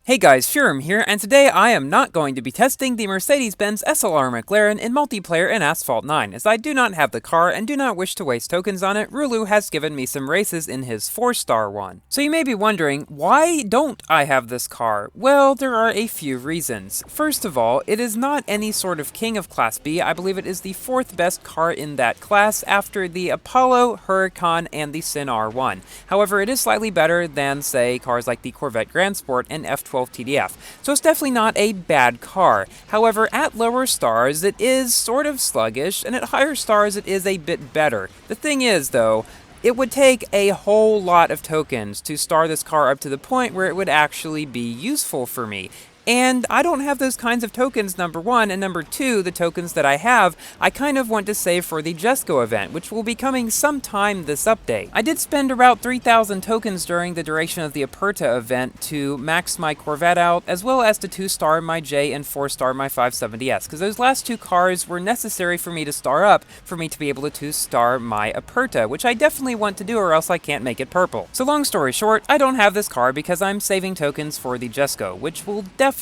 Hey guys, Feuerrm here, and today I am not going to be testing the Mercedes-Benz SLR McLaren in multiplayer in Asphalt 9, as I do not have the car and do not wish to waste tokens on it. Rulue has given me some races in his 4-star one. So you may be wondering, why don't I have this car? Well, there are a few reasons. First of all, it is not any sort of king of Class B. I believe it is the 4th best car in that class after the Apollo, Huracan, and the Sin R1. However, it is slightly better than, say, cars like the Corvette Grand Sport and F12 TDF, so it's definitely not a bad car. However, at lower stars it is sort of sluggish, and at higher stars it is a bit better. The thing is, though, it would take a whole lot of tokens to star this car up to the point where it would actually be useful for me. And I don't have those kinds of tokens, number one, and number two, the tokens that I have, I kind of want to save for the Jesco event, which will be coming sometime this update. I did spend about 3,000 tokens during the duration of the Aperta event to max my Corvette out, as well as to 2-star my J and 4-star my 570S, because those last two cars were necessary for me to star up, for me to be able to 2-star my Aperta, which I definitely want to do or else I can't make it purple. So long story short, I don't have this car because I'm saving tokens for the Jesco, which will definitely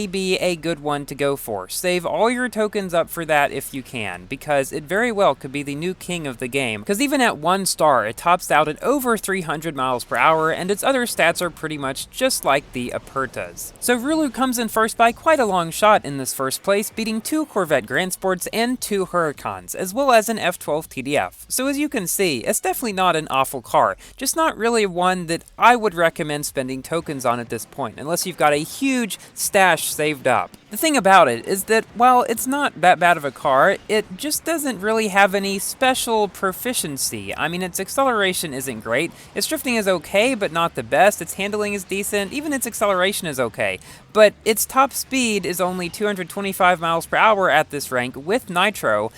be a good one to go for. Save all your tokens up for that if you can, because it very well could be the new king of the game, because even at 1 star it tops out at over 300 miles per hour, and its other stats are pretty much just like the Apertas. So Rulue comes in first by quite a long shot in this first place, beating 2 Corvette Grand Sports and 2 Huracans, as well as an F12 TDF. So as you can see, it's definitely not an awful car, just not really one that I would recommend spending tokens on at this point, unless you've got a huge stash saved up. The thing about it is that while it's not that bad of a car, it just doesn't really have any special proficiency. I mean, its acceleration isn't great, its drifting is okay but not the best, its handling is decent, even its acceleration is okay. But its top speed is only 225 miles per hour at this rank with nitro,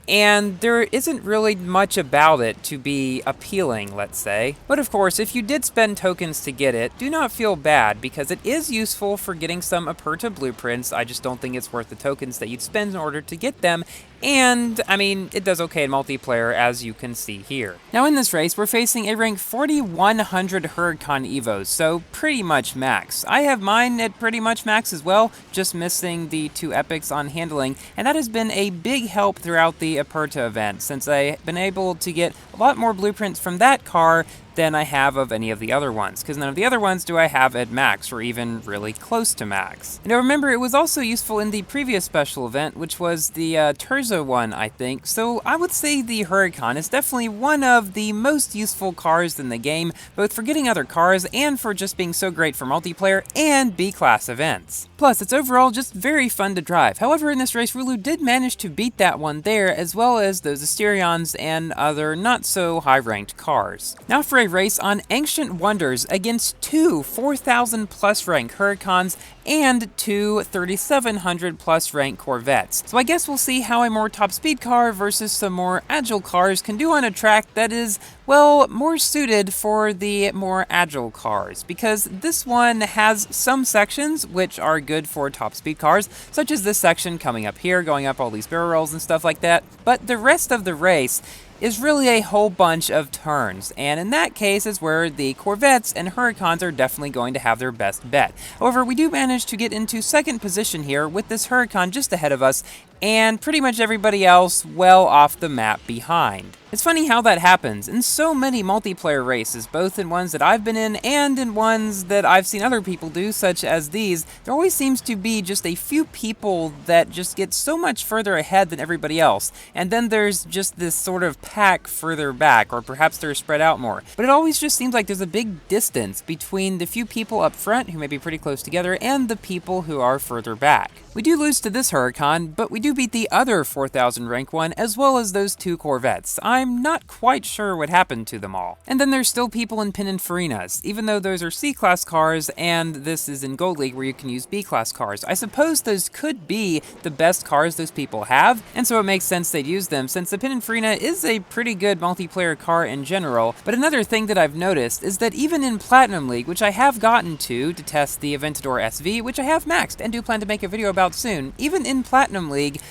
and there isn't really much about it to be appealing, let's say. But of course, if you did spend tokens to get it, do not feel bad, because it is useful for getting some Aperta blueprints. I just don't think it's worth the tokens that you'd spend in order to get them, and, I mean, it does okay in multiplayer, as you can see here. Now in this race, we're facing a rank 4100 Huracan Evos, so pretty much max. I have mine at pretty much max as well, just missing the 2 epics on handling, and that has been a big help throughout the Aperta event, since I've been able to get a lot more blueprints from that car than I have of any of the other ones, because none of the other ones do I have at max, or even really close to max. Now remember, it was also useful in the previous special event, which was the Terza one, I think, so I would say the Huracan is definitely one of the most useful cars in the game, both for getting other cars and for just being so great for multiplayer and B-class events. Plus, it's overall just very fun to drive. However, in this race, Rulue did manage to beat that one there, as well as those Asterions and other not-so-high-ranked cars. Now for a race on Ancient Wonders against 2 4,000 plus rank Huracans and 2 3,700 plus rank Corvettes. So I guess we'll see how a more top speed car versus some more agile cars can do on a track that is, well, more suited for the more agile cars, because this one has some sections which are good for top speed cars, such as this section coming up here, going up all these barrel rolls and stuff like that, but the rest of the race is really a whole bunch of turns, and in that case is where the Corvettes and Huracans are definitely going to have their best bet. However, we do manage to get into second position here with this Huracan just ahead of us, and pretty much everybody else well off the map behind. It's funny how that happens in so many multiplayer races, both in ones that I've been in and in ones that I've seen other people do, such as these. There always seems to be just a few people that just get so much further ahead than everybody else, and then there's just this sort of pack further back, or perhaps they're spread out more. But it always just seems like there's a big distance between the few people up front, who may be pretty close together, and the people who are further back. We do lose to this Huracan, but we do beat the other 4,000 rank one, as well as those 2 Corvettes. I'm not quite sure what happened to them all. And then there's still people in Pininfarinas, even though those are C-class cars, and this is in Gold League where you can use B-class cars. I suppose those could be the best cars those people have, and so it makes sense they'd use them, since the Pininfarina is a pretty good multiplayer car in general. But another thing that I've noticed is that even in Platinum League, which I have gotten to test the Aventador SV, which I have maxed and do plan to make a video about soon, even in Platinum League,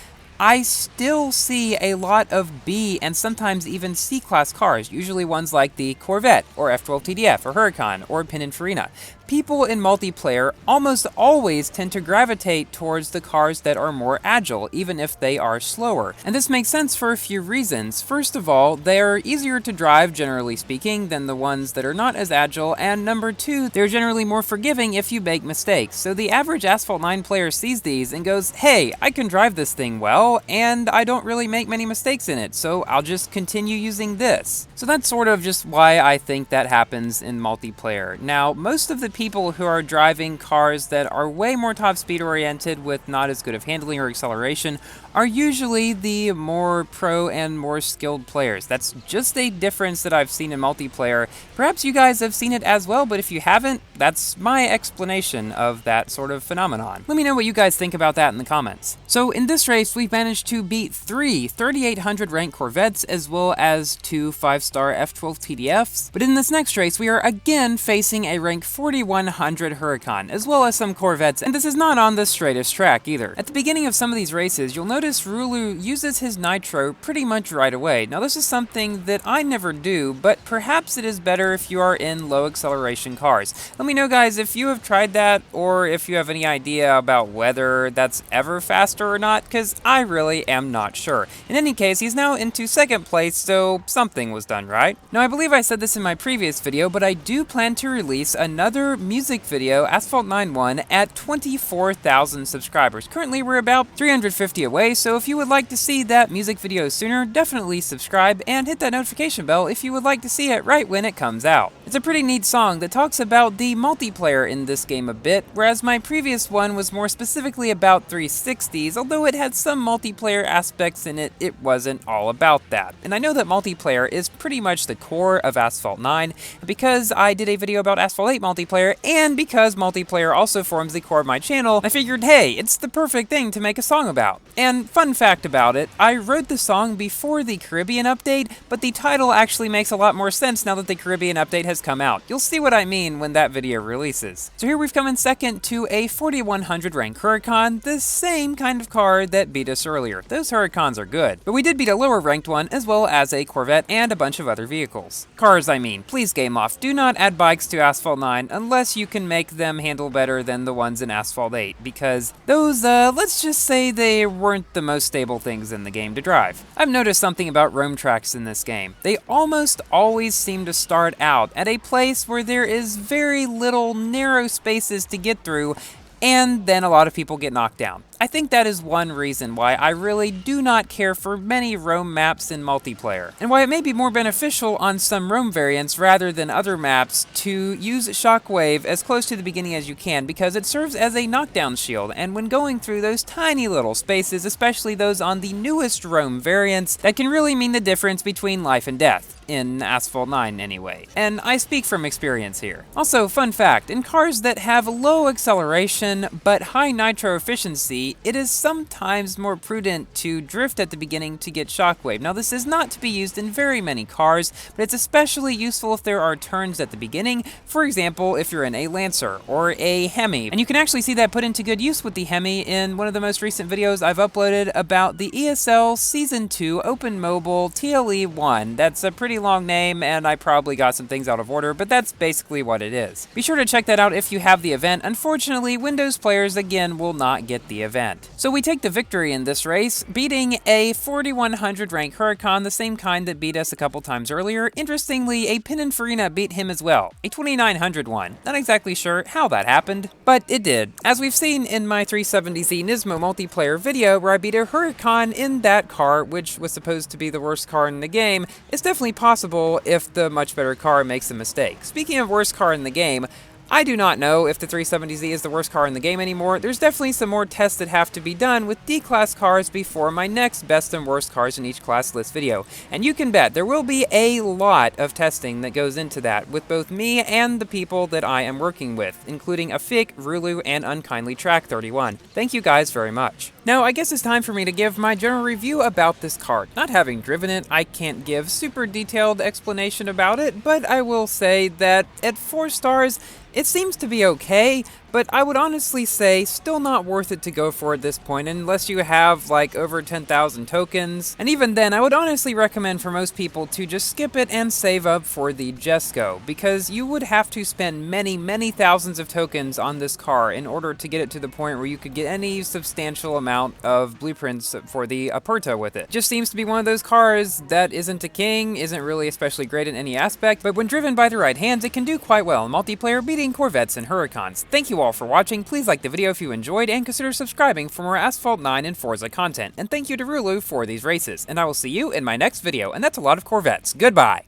I still see a lot of B and sometimes even C-class cars, usually ones like the Corvette, or F12 TDF, or Huracan, or Pininfarina. people in multiplayer almost always tend to gravitate towards the cars that are more agile, even if they are slower. And this makes sense for a few reasons. First of all, they're easier to drive, generally speaking, than the ones that are not as agile, and number two, they're generally more forgiving if you make mistakes. So the average Asphalt 9 player sees these and goes, hey, I can drive this thing well, and I don't really make many mistakes in it, so I'll just continue using this. So that's sort of just why I think that happens in multiplayer. Now, most of the people who are driving cars that are way more top speed oriented with not as good of handling or acceleration are usually the more pro and more skilled players. That's just a difference that I've seen in multiplayer. Perhaps you guys have seen it as well, but if you haven't, that's my explanation of that sort of phenomenon. Let me know what you guys think about that in the comments. So in this race, we've managed to beat 3 3,800 rank Corvettes as well as 2 5-star F12 TDFs. But in this next race, we are again facing a rank 4,100 Huracan, as well as some Corvettes, and this is not on the straightest track either. At the beginning of some of these races, you'll notice Rulue uses his nitro pretty much right away. Now this is something that I never do, but perhaps it is better if you are in low acceleration cars. Let me know guys if you have tried that, or if you have any idea about whether that's ever faster or not, because I really am not sure. In any case, he's now into second place, so something was done right. Now I believe I said this in my previous video, but I do plan to release another music video, Asphalt 9 1, at 24,000 subscribers. Currently we're about 350 away, so if you would like to see that music video sooner, definitely subscribe and hit that notification bell if you would like to see it right when it comes out. It's a pretty neat song that talks about the multiplayer in this game a bit, whereas my previous one was more specifically about 360s, although it had some multiplayer aspects in it, it wasn't all about that. And I know that multiplayer is pretty much the core of Asphalt 9, and because I did a video about Asphalt 8 multiplayer, and because multiplayer also forms the core of my channel, I figured, hey, it's the perfect thing to make a song about. And fun fact about it, I wrote the song before the Caribbean update, but the title actually makes a lot more sense now that the Caribbean update has come out. You'll see what I mean when that video releases. So here we've come in second to a 4,100 rank Huracan, the same kind of car that beat us earlier. Those Huracans are good, but we did beat a lower ranked one as well as a Corvette and a bunch of other vehicles. Cars, I mean. Please game off. Do not add bikes to Asphalt 9 unless you can make them handle better than the ones in Asphalt 8, because those, let's just say they weren't the most stable things in the game to drive. I've noticed something about roam tracks in this game. They almost always seem to start out at a place where there is very little narrow spaces to get through, and then a lot of people get knocked down. I think that is one reason why I really do not care for many roam maps in multiplayer, and why it may be more beneficial on some roam variants rather than other maps to use Shockwave as close to the beginning as you can, because it serves as a knockdown shield, and when going through those tiny little spaces, especially those on the newest roam variants, that can really mean the difference between life and death. In Asphalt 9 anyway, and I speak from experience here. Also, fun fact, in cars that have low acceleration but high nitro efficiency, it is sometimes more prudent to drift at the beginning to get Shockwave. Now this is not to be used in very many cars, but it's especially useful if there are turns at the beginning, for example if you're in a Lancer or a Hemi, and you can actually see that put into good use with the Hemi in one of the most recent videos I've uploaded about the ESL Season 2 Open Mobile TLE1. That's a pretty long name, and I probably got some things out of order, but that's basically what it is. Be sure to check that out if you have the event. Unfortunately, Windows players again will not get the event. So we take the victory in this race, beating a 4,100 rank Huracan, the same kind that beat us a couple times earlier. Interestingly, a Pininfarina beat him as well, a 2,900 one. Not exactly sure how that happened, but it did. As we've seen in my 370Z Nismo multiplayer video where I beat a Huracan in that car, which was supposed to be the worst car in the game, it's definitely possible if the much better car makes a mistake. Speaking of worst car in the game, I do not know if the 370Z is the worst car in the game anymore. There's definitely some more tests that have to be done with D-class cars before my next best and worst cars in each class list video. And you can bet there will be a lot of testing that goes into that with both me and the people that I am working with, including Afik, Rulue, and Unkindly Track 31. Thank you guys very much. Now, I guess it's time for me to give my general review about this car. Not having driven it, I can't give super detailed explanation about it, but I will say that at 4 stars, it seems to be okay, But I would honestly say still not worth it to go for at this point unless you have like over 10,000 tokens. And even then, I would honestly recommend for most people to just skip it and save up for the Jesco, because you would have to spend many thousands of tokens on this car in order to get it to the point where you could get any substantial amount of blueprints for the Aperta with it. Just seems to be one of those cars that isn't a king, isn't really especially great in any aspect, but when driven by the right hands, it can do quite well in multiplayer, beating Corvettes and Huracans. Thank you all for watching. Please like the video if you enjoyed, and consider subscribing for more Asphalt 9 and Forza content. And thank you to Rulue for these races, and I will see you in my next video, and that's a lot of Corvettes. Goodbye!